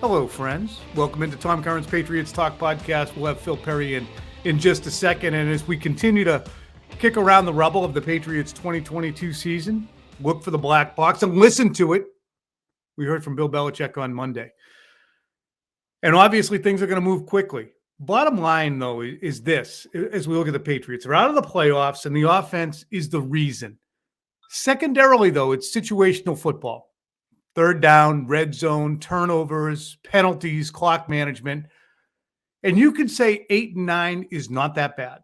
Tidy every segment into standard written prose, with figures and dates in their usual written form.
Hello, friends. Welcome into Tom Curran's Patriots Talk podcast. We'll have Phil Perry in just a second. And as we continue to kick around the rubble of the Patriots 2022 season, look for the black box and listen to it. We heard from Bill Belichick on Monday. And obviously things are going to move quickly. Bottom line, though, is this. As we look at the Patriots, they're out of the playoffs and the offense is the reason. Secondarily, though, it's situational football. Third down, red zone, turnovers, penalties, clock management. And you could say 8-9 is not that bad.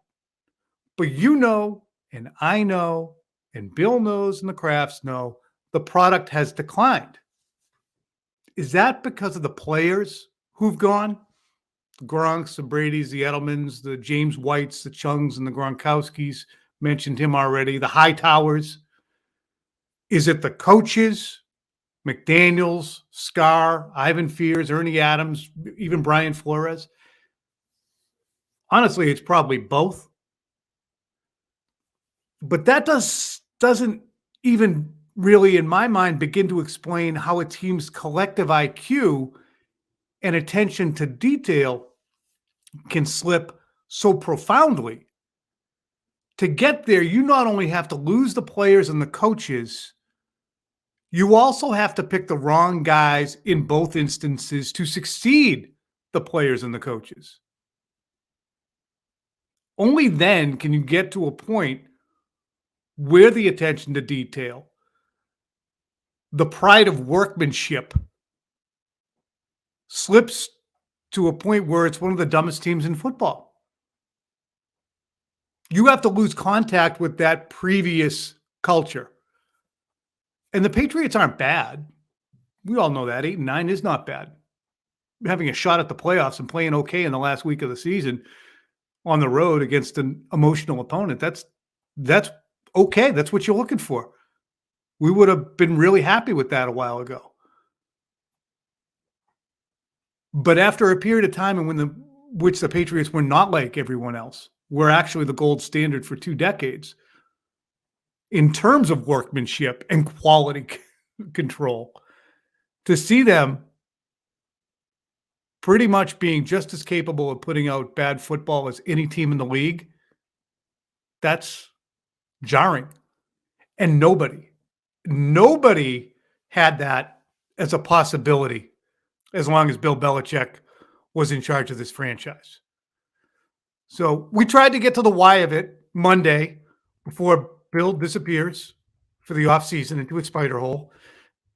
But you know, and I know, and Bill knows, and the Crafts know, the product has declined. Is that because of the players who've gone? The Gronks, the Bradys, the Edelmans, the James Whites, the Chungs, and the Gronkowskis. Mentioned him already. The Hightowers. Is it the coaches? McDaniels, Scar, Ivan Fears, Ernie Adams, even Brian Flores. Honestly, it's probably both. But that doesn't even really, in my mind, begin to explain how a team's collective IQ and attention to detail can slip so profoundly. To get there, you not only have to lose the players and the coaches, you also have to pick the wrong guys in both instances to succeed the players and the coaches. Only then can you get to a point where the attention to detail, the pride of workmanship, slips to a point where it's one of the dumbest teams in football. You have to lose contact with that previous culture. And the Patriots aren't bad. We all know that. 8-9 is not bad. Having a shot at the playoffs and playing okay in the last week of the season on the road against an emotional opponent, that's okay. That's what you're looking for. We would have been really happy with that a while ago. But after a period of time in which the Patriots were not like everyone else, were actually the gold standard for 2 decades, in terms of workmanship and quality control, to see them pretty much being just as capable of putting out bad football as any team in the league, that's jarring. And nobody had that as a possibility as long as Bill Belichick was in charge of this franchise. So we tried to get to the why of it Monday before Bill disappears for the offseason into a spider hole.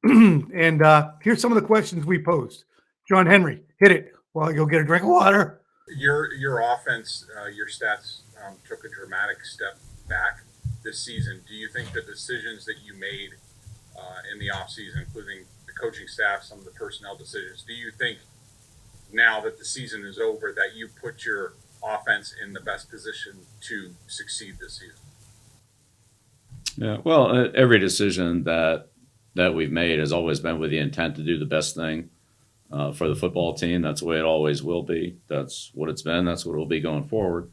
And here's some of the questions we posed. John Henry, hit it while I go get a drink of water. Your offense, your stats took a dramatic step back this season. Do you think the decisions that you made in the offseason, including the coaching staff, some of the personnel decisions, do you think now that the season is over that you put your offense in the best position to succeed this season? Yeah, well, every decision that we've made has always been with the intent to do the best thing for the football team. That's the way it always will be. That's what it's been. That's what it will be going forward.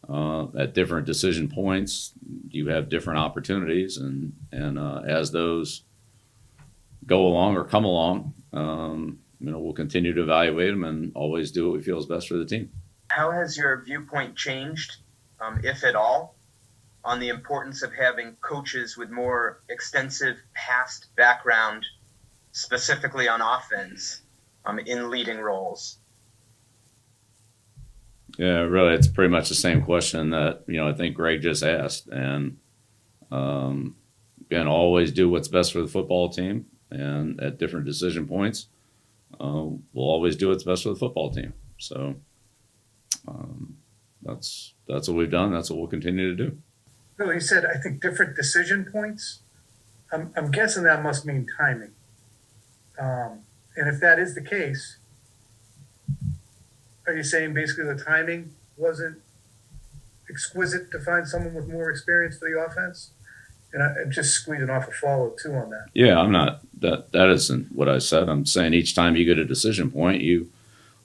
At different decision points, you have different opportunities, and as those go along or come along, we'll continue to evaluate them and always do what we feel is best for the team. How has your viewpoint changed, if at all, on the importance of having coaches with more extensive past background, specifically on offense, in leading roles? Yeah, really, it's pretty much the same question that I think Greg just asked, and again, always do what's best for the football team, and at different decision points, we'll always do what's best for the football team. So that's what we've done. That's what we'll continue to do. Bill, you said, I think, different decision points. I'm guessing that must mean timing. And if that is the case, are you saying basically the timing wasn't exquisite to find someone with more experience for the offense? And I'm just squeezing off a follow too on that. Yeah, I'm not. That isn't what I said. I'm saying each time you get a decision point, you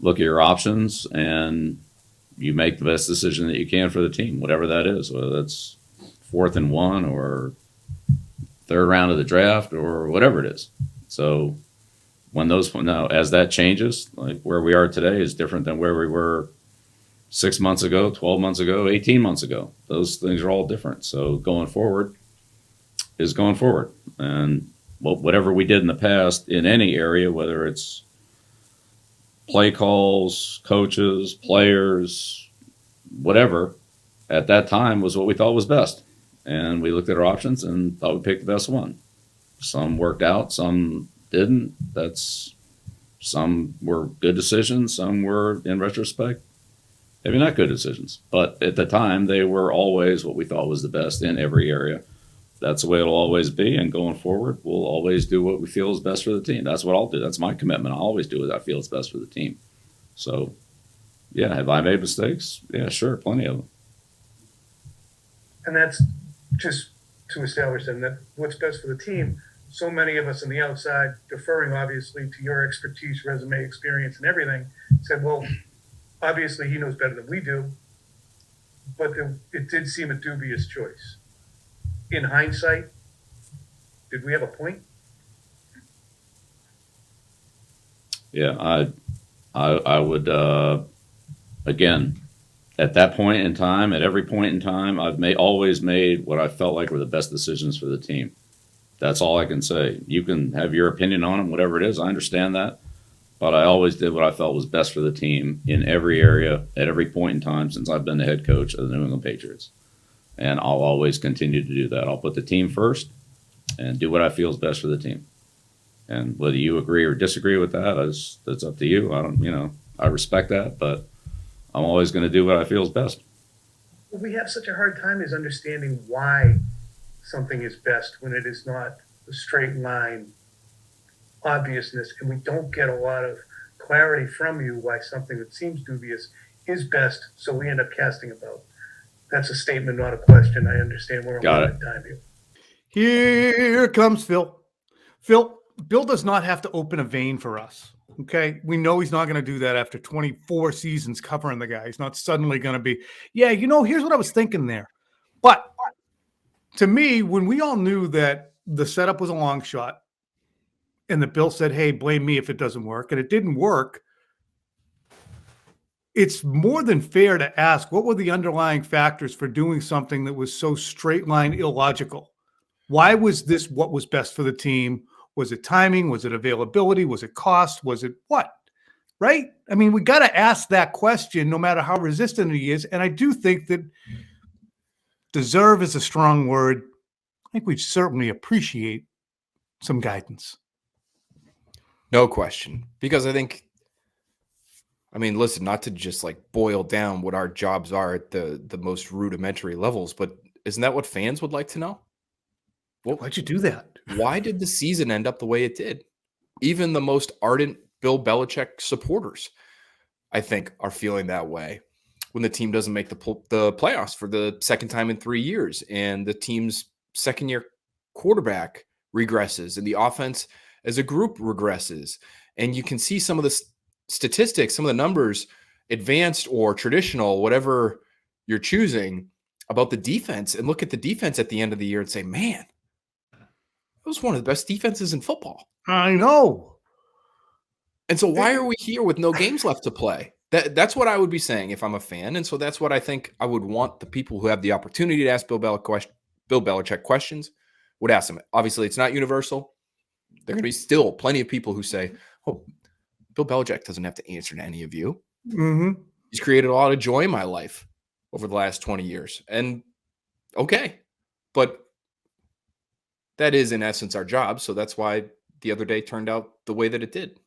look at your options and you make the best decision that you can for the team, whatever that is, whether that's 4th and 1 or 3rd round of the draft or whatever it is. So as that changes, like where we are today is different than where we were 6 months ago, 12 months ago, 18 months ago. Those things are all different. So going forward is going forward. And whatever we did in the past in any area, whether it's play calls, coaches, players, whatever, at that time was what we thought was best. And we looked at our options and thought we picked the best one. Some worked out, some didn't. Some were good decisions, some were, in retrospect, maybe not good decisions. But at the time, they were always what we thought was the best in every area. That's the way it'll always be. And going forward, we'll always do what we feel is best for the team. That's what I'll do. That's my commitment. I'll always do what I feel is best for the team. So, yeah, have I made mistakes? Yeah, sure, plenty of them. And that's just to establish then that what's best for the team. So many of us on the outside, deferring obviously to your expertise, resume, experience, and everything, said, well, obviously he knows better than we do, but it did seem a dubious choice. In hindsight, did we have a point? Yeah, I would, again, at that point in time, at every point in time, I've always made what I felt like were the best decisions for the team. That's all I can say. You can have your opinion on them, whatever it is. I understand that. But I always did what I felt was best for the team in every area, at every point in time since I've been the head coach of the New England Patriots. And I'll always continue to do that. I'll put the team first and do what I feel is best for the team. And whether you agree or disagree with that, that's up to you. I respect that, but I'm always going to do what I feel is best. We have such a hard time is understanding why something is best when it is not a straight line obviousness, and we don't get a lot of clarity from you why something that seems dubious is best, so we end up casting a vote. That's a statement, not a question. I understand we're on limited time here. Here comes Phil. Phil, Bill does not have to open a vein for us. Okay. We know he's not going to do that after 24 seasons covering the guy. He's not suddenly going to be, here's what I was thinking there. But to me, when we all knew that the setup was a long shot and that Bill said, hey, blame me if it doesn't work, and it didn't work, it's more than fair to ask, what were the underlying factors for doing something that was so straight line illogical? Why was this what was best for the team? Was it timing? Was it availability? Was it cost? Was it what? Right? I mean, we got to ask that question no matter how resistant he is. And I do think that deserve is a strong word. I think we certainly appreciate some guidance. No question. Because listen, not to just like boil down what our jobs are at the most rudimentary levels, but isn't that what fans would like to know? Why'd you do that? Why did the season end up the way it did? Even the most ardent Bill Belichick supporters, I think, are feeling that way when the team doesn't make the playoffs for the second time in 3 years, and the team's second-year quarterback regresses, and the offense as a group regresses. And you can see some of the statistics, some of the numbers, advanced or traditional, whatever you're choosing, about the defense, and look at the defense at the end of the year and say, man, it was one of the best defenses in football. I know. And so why are we here with no games left to play? That's what I would be saying if I'm a fan. And so that's what I think I would want the people who have the opportunity to ask Bill Belichick questions would ask them. Obviously, it's not universal. There are going to be still plenty of people who say, oh, Bill Belichick doesn't have to answer to any of you. Mm-hmm. He's created a lot of joy in my life over the last 20 years. And okay, but that is in essence our job. So that's why the other day turned out the way that it did.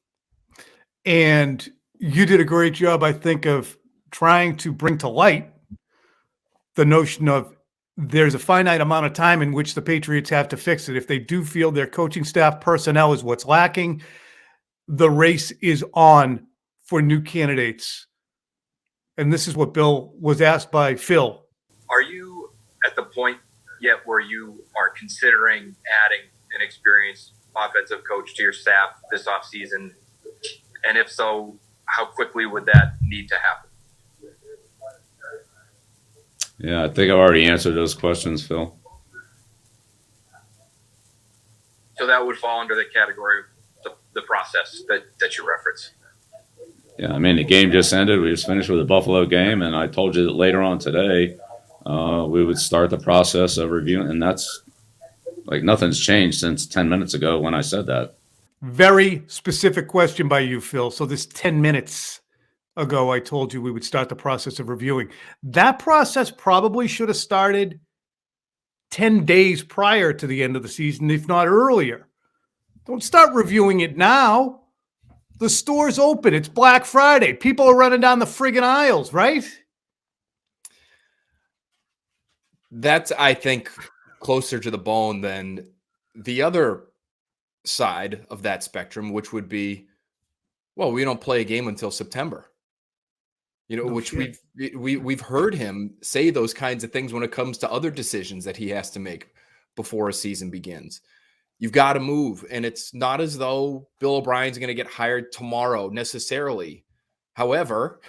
And you did a great job, I think, of trying to bring to light the notion of there's a finite amount of time in which the Patriots have to fix it. If they do feel their coaching staff personnel is what's lacking, the race is on for new candidates. And this is what Bill was asked by Phil. Are you at the point yet where you are considering adding an experienced offensive coach to your staff this offseason? And if so, how quickly would that need to happen? Yeah, I think I've already answered those questions, Phil. So that would fall under the category of the the process that you reference. Yeah, I mean, the game just ended. We just finished with the Buffalo game, and I told you that later on today we would start the process of reviewing, and that's like nothing's changed since 10 minutes ago when I said that. Very specific question by you, Phil. So this 10 minutes ago, I told you we would start the process of reviewing. That process probably should have started 10 days prior to the end of the season, if not earlier. Don't start reviewing it now. The store's open. It's Black Friday. People are running down the friggin' aisles, right? That's, I think, closer to the bone than the other side of that spectrum, which would be, well, we don't play a game until September. Which we've heard him say those kinds of things when it comes to other decisions that he has to make before a season begins. You've got to move, and it's not as though Bill O'Brien's going to get hired tomorrow necessarily. However,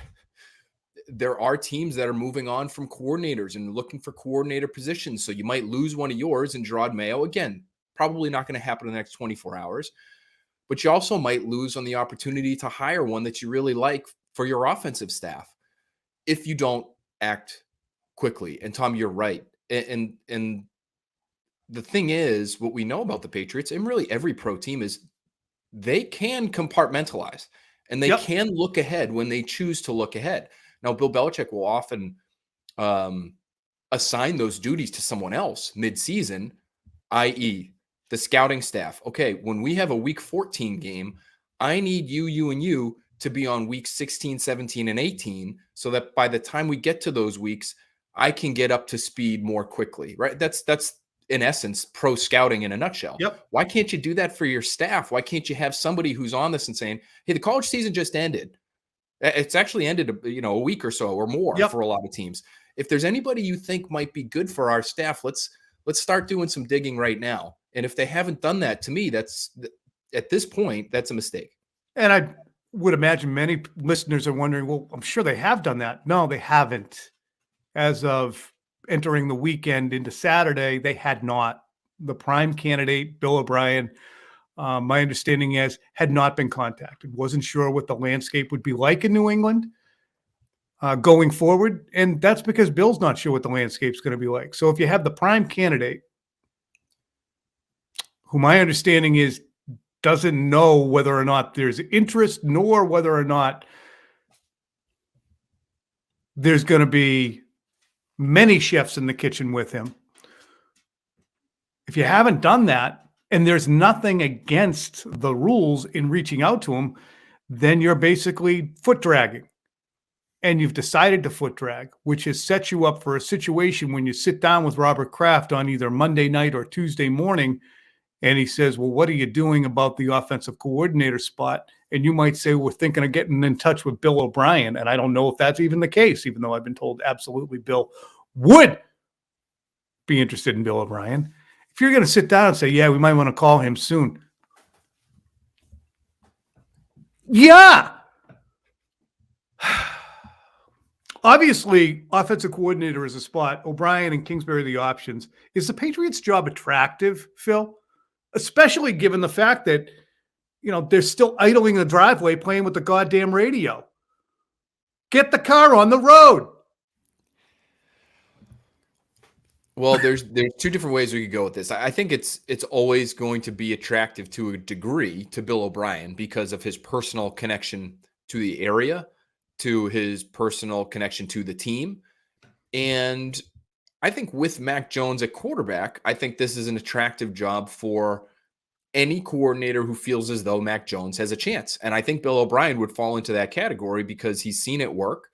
there are teams that are moving on from coordinators and looking for coordinator positions. So you might lose one of yours in Gerard Mayo. Again, probably not going to happen in the next 24 hours. But you also might lose on the opportunity to hire one that you really like for your offensive staff if you don't act quickly. And Tom, you're right. And the thing is, what we know about the Patriots and really every pro team is they can compartmentalize and they can look ahead when they choose to look ahead. Now, Bill Belichick will often assign those duties to someone else mid-season, i.e. the scouting staff. Okay, when we have a week 14 game, I need you, and you to be on week 16, 17, and 18 so that by the time we get to those weeks, I can get up to speed more quickly, right? That's in essence, pro scouting in a nutshell. Yep. Why can't you do that for your staff? Why can't you have somebody who's on this and saying, hey, the college season just ended. It's actually ended, a week or so or more for a lot of teams. If there's anybody you think might be good for our staff, let's start doing some digging right now. And if they haven't done that, to me, that's at this point, that's a mistake. And I would imagine many listeners are wondering, well, I'm sure they have done that. No, they haven't. As of entering the weekend into Saturday, they had not. The prime candidate, Bill O'Brien, my understanding is, had not been contacted. Wasn't sure what the landscape would be like in New England going forward. And that's because Bill's not sure what the landscape's going to be like. So if you have the prime candidate, who my understanding is doesn't know whether or not there's interest, nor whether or not there's going to be many chefs in the kitchen with him. If you haven't done that, and there's nothing against the rules in reaching out to him, then you're basically foot dragging. And you've decided to foot drag, which has set you up for a situation when you sit down with Robert Kraft on either Monday night or Tuesday morning, and he says, well, what are you doing about the offensive coordinator spot? And you might say, we're thinking of getting in touch with Bill O'Brien. And I don't know if that's even the case, even though I've been told absolutely Bill would be interested in Bill O'Brien. If you're going to sit down and say, yeah, we might want to call him soon. Yeah. Obviously, offensive coordinator is a spot. O'Brien and Kingsbury are the options. Is the Patriots' job attractive, Phil? Especially given the fact that, they're still idling the driveway playing with the goddamn radio. Get the car on the road. Well, there's two different ways we could go with this. I think it's always going to be attractive to a degree to Bill O'Brien because of his personal connection to the area, to his personal connection to the team. And I think with Mac Jones at quarterback, I think this is an attractive job for any coordinator who feels as though Mac Jones has a chance. And I think Bill O'Brien would fall into that category because he's seen it work.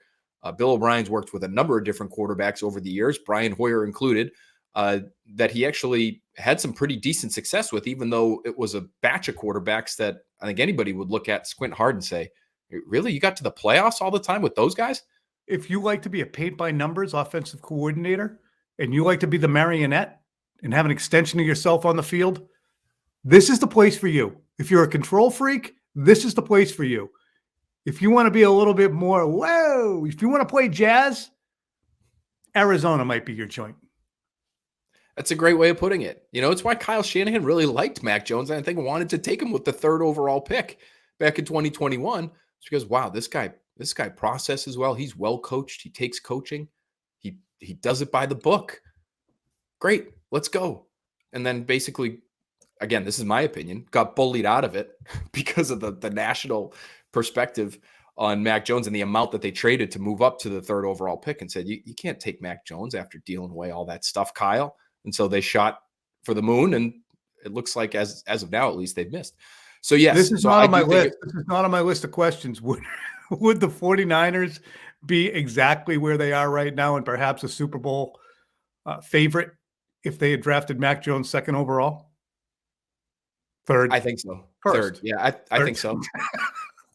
Bill O'Brien's worked with a number of different quarterbacks over the years, Brian Hoyer included, that he actually had some pretty decent success with, even though it was a batch of quarterbacks that I think anybody would look at, squint hard and say, really, you got to the playoffs all the time with those guys? If you like to be a paint-by-numbers offensive coordinator and you like to be the marionette and have an extension of yourself on the field, this is the place for you. If you're a control freak, this is the place for you. If you want to be a little bit more, if you want to play jazz, Arizona might be your joint. That's a great way of putting it. It's why Kyle Shanahan really liked Mac Jones, and I think wanted to take him with the 3rd overall pick back in 2021. It's because, wow, this guy processes well. He's well coached. He takes coaching. He does it by the book. Great, let's go. And then basically, again, this is my opinion, got bullied out of it because of the national perspective on Mac Jones and the amount that they traded to move up to the 3rd overall pick, and said, you can't take Mac Jones after dealing away all that stuff, Kyle. And so they shot for the moon, and it looks like as of now, at least, they've missed. So yes, this is so not on my list. This is not on my list of questions. Would the 49ers be exactly where they are right now and perhaps a Super Bowl favorite if they had drafted Mac Jones 2nd overall? 3rd. I think so. First. 3rd. Yeah, I think so.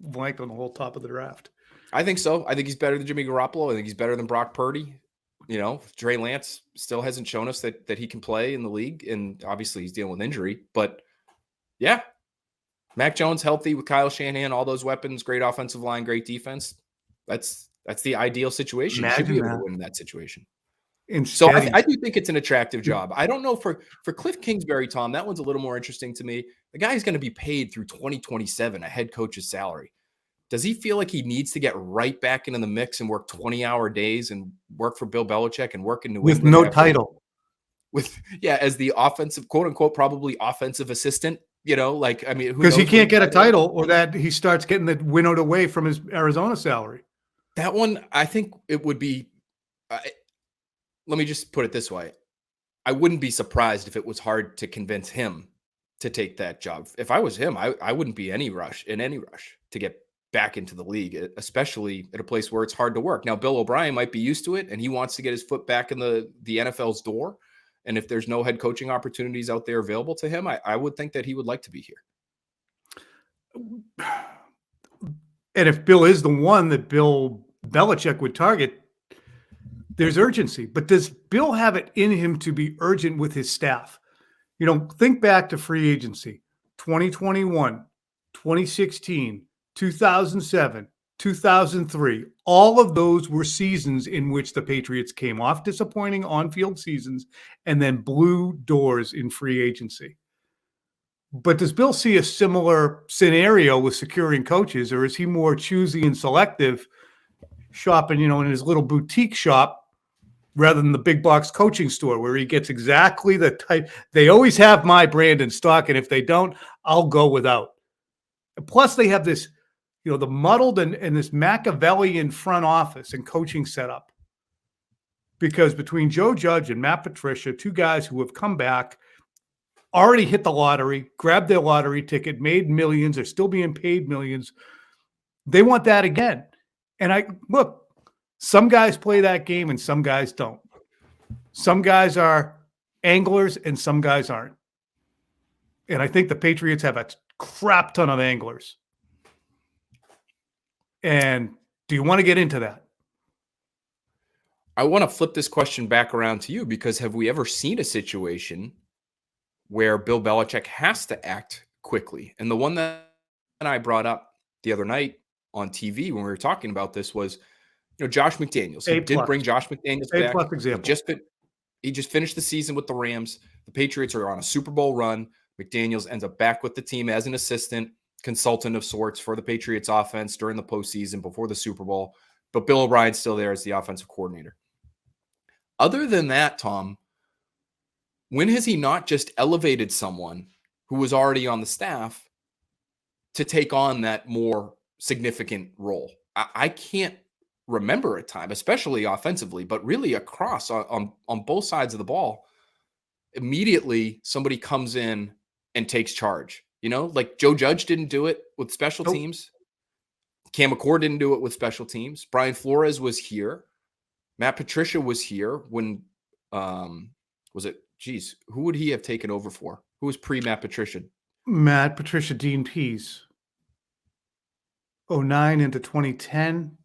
Blanked on the whole top of the draft. I think so. I think he's better than Jimmy Garoppolo. I think he's better than Brock Purdy. Trey Lance still hasn't shown us that he can play in the league, and obviously he's dealing with injury. But yeah, Mac Jones healthy with Kyle Shanahan, all those weapons, great offensive line, great defense. That's the ideal situation. You should be able to win in that situation. So I do think it's an attractive job. I don't know for Cliff Kingsbury, Tom, that one's a little more interesting to me. The guy's going to be paid through 2027, a head coach's salary. Does he feel like he needs to get right back into the mix and work 20-hour days and work for Bill Belichick and work in New England? With no title. As the offensive, quote unquote, probably offensive assistant, because he can't get a title, or that he starts getting that winnowed away from his Arizona salary. That one, I think it would be, let me just put it this way. I wouldn't be surprised if it was hard to convince him to take that job. If I was him, I wouldn't be in any rush to get back into the league, especially at a place where it's hard to work. Now, Bill O'Brien might be used to it, and he wants to get his foot back in the NFL's door. And if there's no head coaching opportunities out there available to him, I would think that he would like to be here. And if Bill is the one that Bill Belichick would target, there's urgency. But does Bill have it in him to be urgent with his staff? Think back to free agency, 2021, 2016, 2007, 2003. All of those were seasons in which the Patriots came off disappointing on-field seasons and then blew doors in free agency. But does Bill see a similar scenario with securing coaches, or is he more choosy and selective, shopping, in his little boutique shop rather than the big box coaching store where he gets exactly the type? They always have my brand in stock, and if they don't, I'll go without. And plus, they have this, the muddled and this Machiavellian front office and coaching setup. Because between Joe Judge and Matt Patricia, 2 guys who have come back, already hit the lottery, grabbed their lottery ticket, made millions, are still being paid millions. They want that again. And look, some guys play that game and some guys don't. Some guys are anglers and some guys aren't. And I think the Patriots have a crap ton of anglers. And do you want to get into that? I want to flip this question back around to you, because have we ever seen a situation where Bill Belichick has to act quickly? And the one that I brought up the other night on TV when we were talking about this was, Josh McDaniels. He did bring Josh McDaniels back. Example. He just finished the season with the Rams. The Patriots are on a Super Bowl run. McDaniels ends up back with the team as an assistant, consultant of sorts for the Patriots offense during the postseason before the Super Bowl. But Bill O'Brien's still there as the offensive coordinator. Other than that, Tom, when has he not just elevated someone who was already on the staff to take on that more significant role? I can't remember a time, especially offensively, but really across on both sides of the ball. Immediately, somebody comes in and takes charge. Like Joe Judge didn't do it with special teams. Cam McCord didn't do it with special teams. Brian Flores was here. Matt Patricia was here when, who would he have taken over for? Who was pre-Matt Patricia? Matt Patricia, Dean Pease. 2009 into 2010.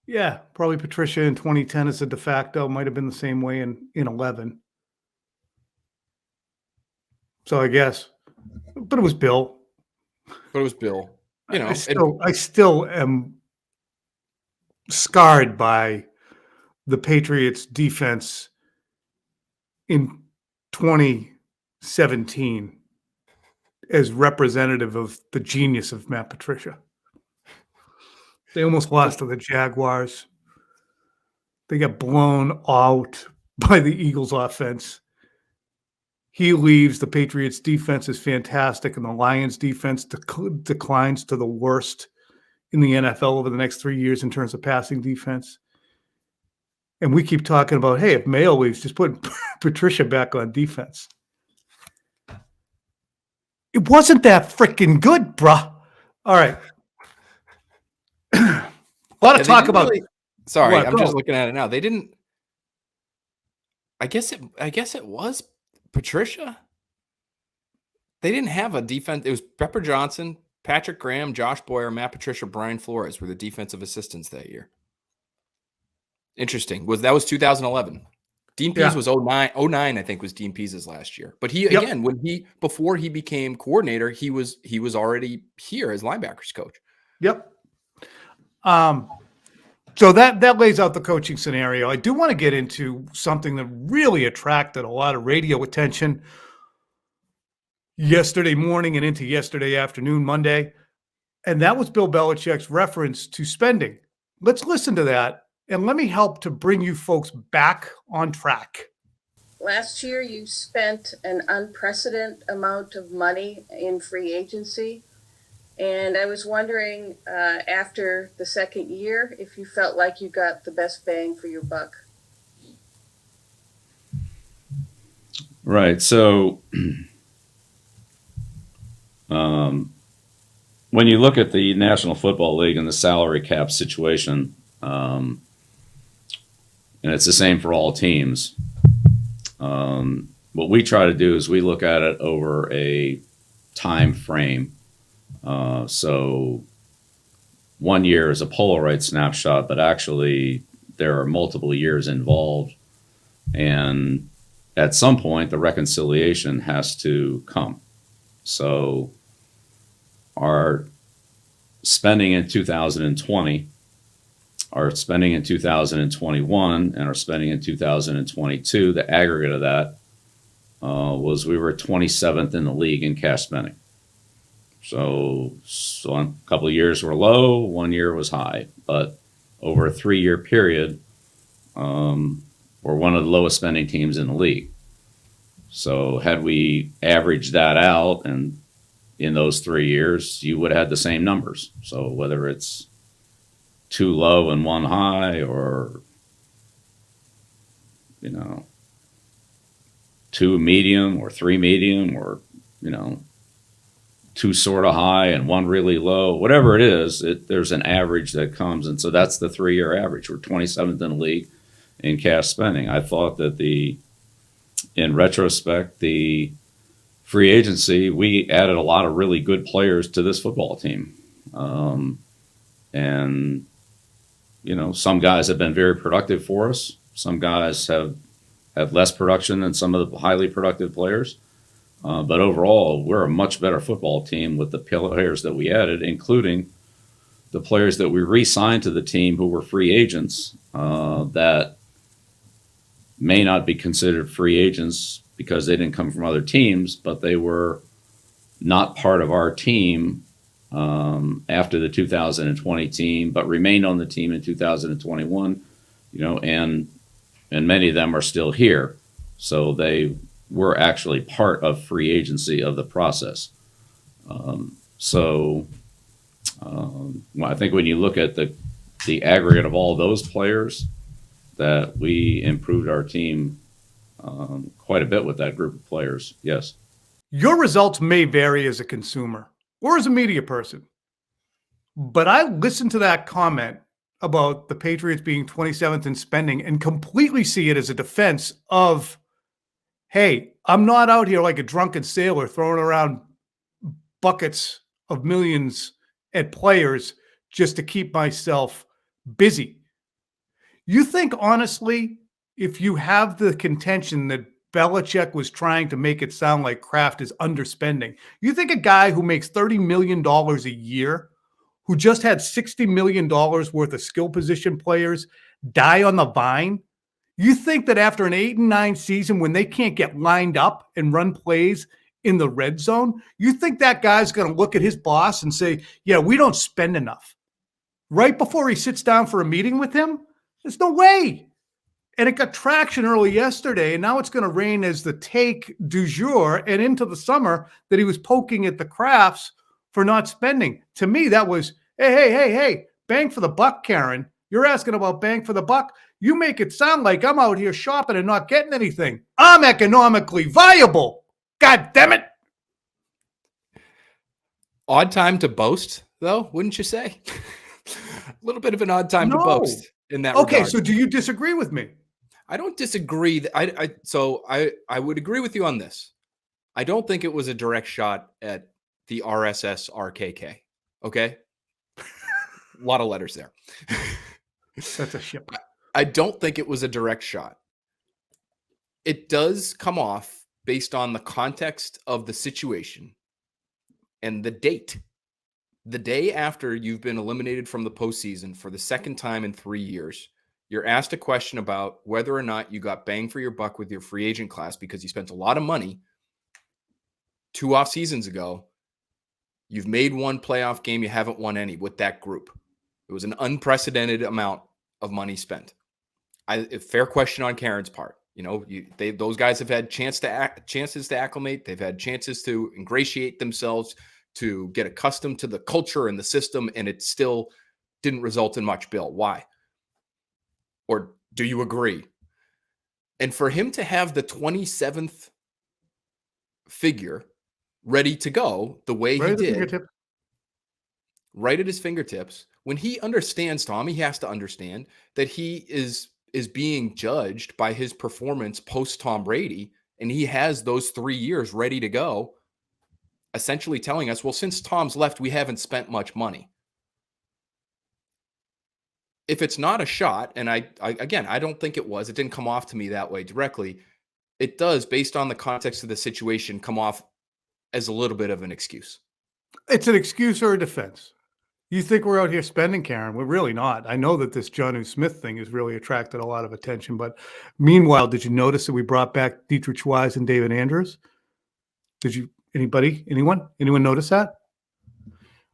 Yeah, probably Patricia in 2010 as a de facto. Might have been the same way in 11. So I guess, but it was Bill. I still am scarred by the Patriots defense in 2017 as representative of the genius of Matt Patricia. They almost lost to the Jaguars. They got blown out by the Eagles offense. He leaves. The Patriots defense is fantastic, and the Lions defense declines to the worst in the NFL over the next 3 years in terms of passing defense. And we keep talking about, hey, if Mayo leaves, just put Patricia back on defense. It wasn't that freaking good, bruh. All right. A lot of talk about. Sorry, What? I'm Go. just looking at it now. They didn't. I guess it was Patricia. They didn't have a defense. It was Pepper Johnson, Patrick Graham, Josh Boyer, Matt Patricia, Brian Flores were the defensive assistants that year. Interesting. That was 2011. Dean Pease was 09, I think, was Dean Pease's last year. But he again, before he became coordinator, he was already here as linebackers coach. Yep. So that lays out the coaching scenario. I do want to get into something that really attracted a lot of radio attention yesterday morning and into yesterday afternoon, Monday, and that was Bill Belichick's reference to spending. Let's listen to that, and let me help to bring you folks back on track. Last year, you spent an unprecedented amount of money in free agency. And I was wondering, after the second year, if you felt like you got the best bang for your buck. Right. So when you look at the National Football League and the salary cap situation, and it's the same for all teams, what we try to do is we look at it over a time frame. So 1 year is a Polaroid snapshot, but actually there are multiple years involved. And at some point, the reconciliation has to come. So our spending in 2020, our spending in 2021, and our spending in 2022, the aggregate of that was we were 27th in the league in cash spending. So a couple of years were low, 1 year was high, but over a 3-year period, we're one of the lowest spending teams in the league. So had we averaged that out, and in those 3 years, you would have had the same numbers. So whether it's 2 low and 1 high, or 2 medium or 3 medium, or 2 sort of high and 1 really low, whatever it is, there's an average that comes. And so that's the 3-year average. We're 27th in the league in cash spending. I thought that in retrospect, the free agency, we added a lot of really good players to this football team. And some guys have been very productive for us. Some guys have less production than some of the highly productive players. But overall, we're a much better football team with the players that we added, including the players that we re-signed to the team who were free agents that may not be considered free agents because they didn't come from other teams, but they were not part of our team after the 2020 team, but remained on the team in 2021, and many of them are still here. So they were actually part of free agency of the process. I think when you look at the aggregate of all those players, that we improved our team quite a bit with that group of players. Yes. Your results may vary as a consumer or as a media person, but I listened to that comment about the Patriots being 27th in spending and completely see it as a defense of, hey, I'm not out here like a drunken sailor throwing around buckets of millions at players just to keep myself busy. You think, honestly, if you have the contention that Belichick was trying to make it sound like Kraft is underspending, you think a guy who makes $30 million a year, who just had $60 million worth of skill position players die on the vine You think that after an 8-9 season, when they can't get lined up and run plays in the red zone, you think that guy's going to look at his boss and say, yeah, we don't spend enough? Right before he sits down for a meeting with him? There's no way. And it got traction early yesterday, and now it's going to reign as the take du jour and into the summer that he was poking at the Crafts for not spending. To me, that was, hey, bang for the buck, Curran. You're asking about bang for the buck? You make it sound like I'm out here shopping and not getting anything. I'm economically viable. God damn it. Odd time to boast, though, wouldn't you say? A little bit of an odd time to boast in that regard. Okay, so do you disagree with me? I don't disagree. I would agree with you on this. I don't think it was a direct shot at the RSS RKK. Okay? A lot of letters there. That's a ship. I don't think it was a direct shot. It does come off based on the context of the situation and the date. The day after you've been eliminated from the postseason for the second time in 3 years, you're asked a question about whether or not you got bang for your buck with your free agent class because you spent a lot of money 2 off seasons ago. You've made one playoff game. You haven't won any with that group. It was an unprecedented amount of money spent. A fair question on Curran's part. You know, those guys have had chances to acclimate. They've had chances to ingratiate themselves, to get accustomed to the culture and the system, and it still didn't result in much. Bill, why? Or do you agree? And for him to have the 27th figure ready to go the way he did, right at his fingertips, when he understands, Tom, he has to understand that he is being judged by his performance post Tom Brady, and he has those 3 years ready to go, essentially telling us, well, since Tom's left, we haven't spent much money. If it's not a shot, and I don't think it was, it didn't come off to me that way directly. It does, based on the context of the situation, come off as a little bit of an excuse. It's an excuse or a defense. You think we're out here spending, Curran? We're really not. I know that this Jonnu Smith thing has really attracted a lot of attention, but meanwhile, did you notice that we brought back Dietrich Wise and David Andrews? Did you? Anyone notice that?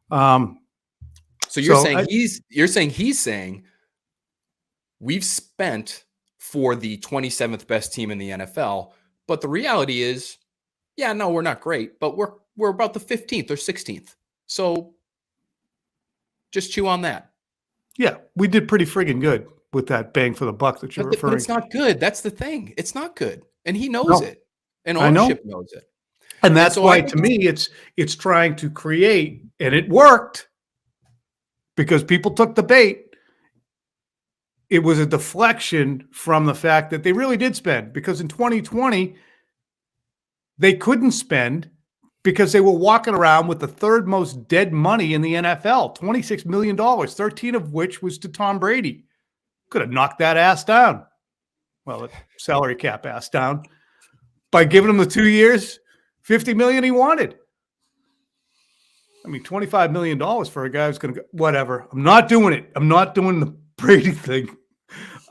So you're saying he's saying we've spent for the 27th best team in the NFL, but the reality is, yeah, no, we're not great, but we're about the 15th or 16th. So just chew on that. Yeah, we did pretty friggin' good with that bang for the buck that you're referring to. But it's not good. That's the thing. It's not good. And he knows it. And ownership knows it. And that's why, to me, it's trying to create, and it worked because people took the bait. It was a deflection from the fact that they really did spend, because in 2020, they couldn't spend because they were walking around with the third most dead money in the NFL, $26 million, 13 of which was to Tom Brady. Could have knocked that ass down. Well, the salary cap ass down by giving him the 2 years, $50 million he wanted. I mean, $25 million for a guy who's going to go, whatever. I'm not doing it. I'm not doing the Brady thing.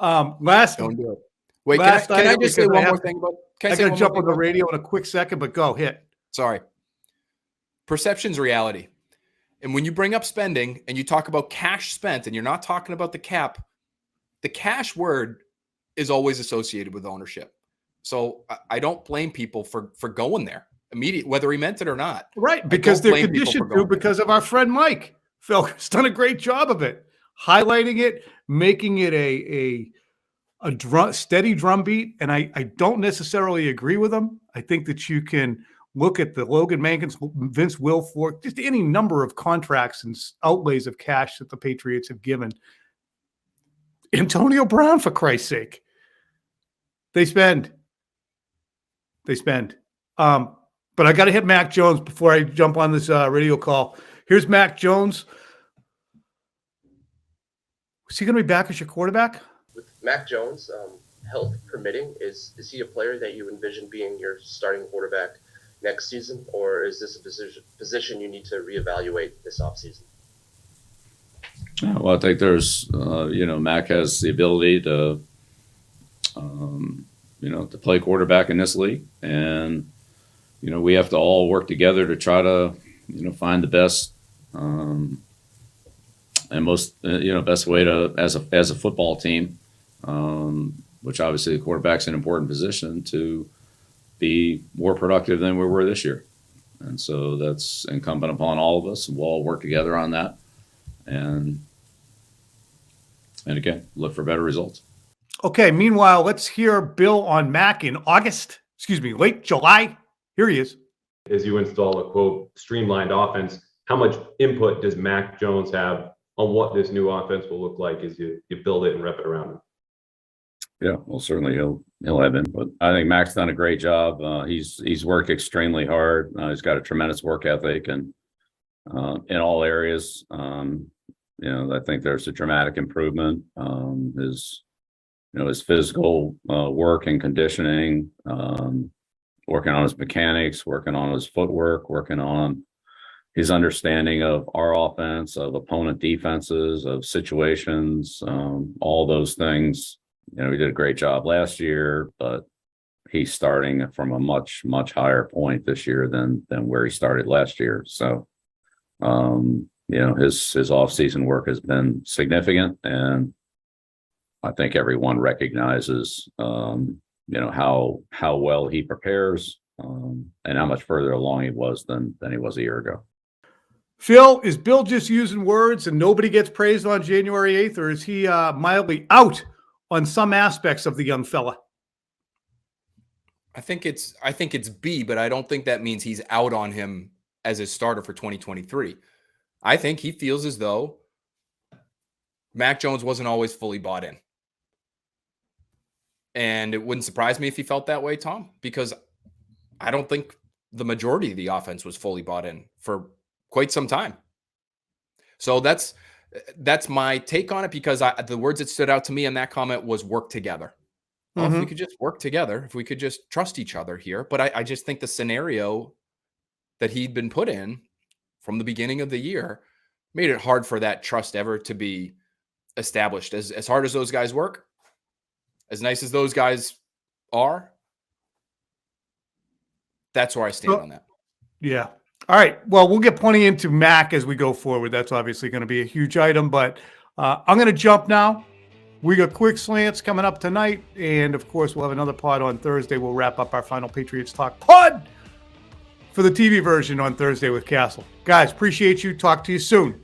Don't do it. Wait, can I just say one more thing about? I got to jump on the radio in a quick second, but go hit. Sorry. Perception's reality. And when you bring up spending and you talk about cash spent and you're not talking about the cap, the cash word is always associated with ownership. So I don't blame people for going there immediately, whether he meant it or not. Right, because they're conditioned to because of our friend Mike. Phil has done a great job of it, highlighting it, making it a steady drumbeat. And I don't necessarily agree with him. I think that you can look at the Logan Mankins, Vince Wilfork, just any number of contracts and outlays of cash that the Patriots have given. Antonio Brown, for Christ's sake. They spend. But I got to hit Mac Jones before I jump on this radio call. Here's Mac Jones. Is he going to be back as your quarterback? With Mac Jones, health permitting, is he a player that you envision being your starting quarterback next season, or is this a position you need to reevaluate this offseason? Well, I think there's, Mac has the ability to to play quarterback in this league. And, we have to all work together to try to, find the best and most, best way to, as a football team, which obviously the quarterback's an important position to be more productive than we were this year. And so that's incumbent upon all of us. We'll all work together on that. And again, look for better results. Okay. Meanwhile, let's hear Bill on Mac in late July. Here he is. As you install a quote streamlined offense, how much input does Mac Jones have on what this new offense will look like as you build it and rep it around him? Yeah, well, certainly he'll have input. I think Mac's done a great job. He's worked extremely hard. He's got a tremendous work ethic, and in all areas, I think there's a dramatic improvement. His physical work and conditioning, working on his mechanics, working on his footwork, working on his understanding of our offense, of opponent defenses, of situations, all those things. He did a great job last year, but he's starting from a much, much higher point this year than where he started last year. So, his off-season work has been significant, and I think everyone recognizes, how well he prepares, and how much further along he was than he was a year ago. Phil, is Bill just using words and nobody gets praised on January 8th, or is he mildly out on some aspects of the young fella? I think it's B, but I don't think that means he's out on him as his starter for 2023. I think he feels as though Mac Jones wasn't always fully bought in. And it wouldn't surprise me if he felt that way, Tom, because I don't think the majority of the offense was fully bought in for quite some time. So that's my take on it, because the words that stood out to me in that comment was work together. Well, if we could just work together, if we could just trust each other here. But I just think the scenario that he'd been put in from the beginning of the year made it hard for that trust ever to be established. As hard as those guys work, as nice as those guys are, that's where I stand on that. Yeah. All right. Well, we'll get plenty into Mac as we go forward. That's obviously going to be a huge item, but I'm going to jump now. We got quick slants coming up tonight, and of course, we'll have another pod on Thursday. We'll wrap up our final Patriots Talk pod for the TV version on Thursday with Castle. Guys, appreciate you. Talk to you soon.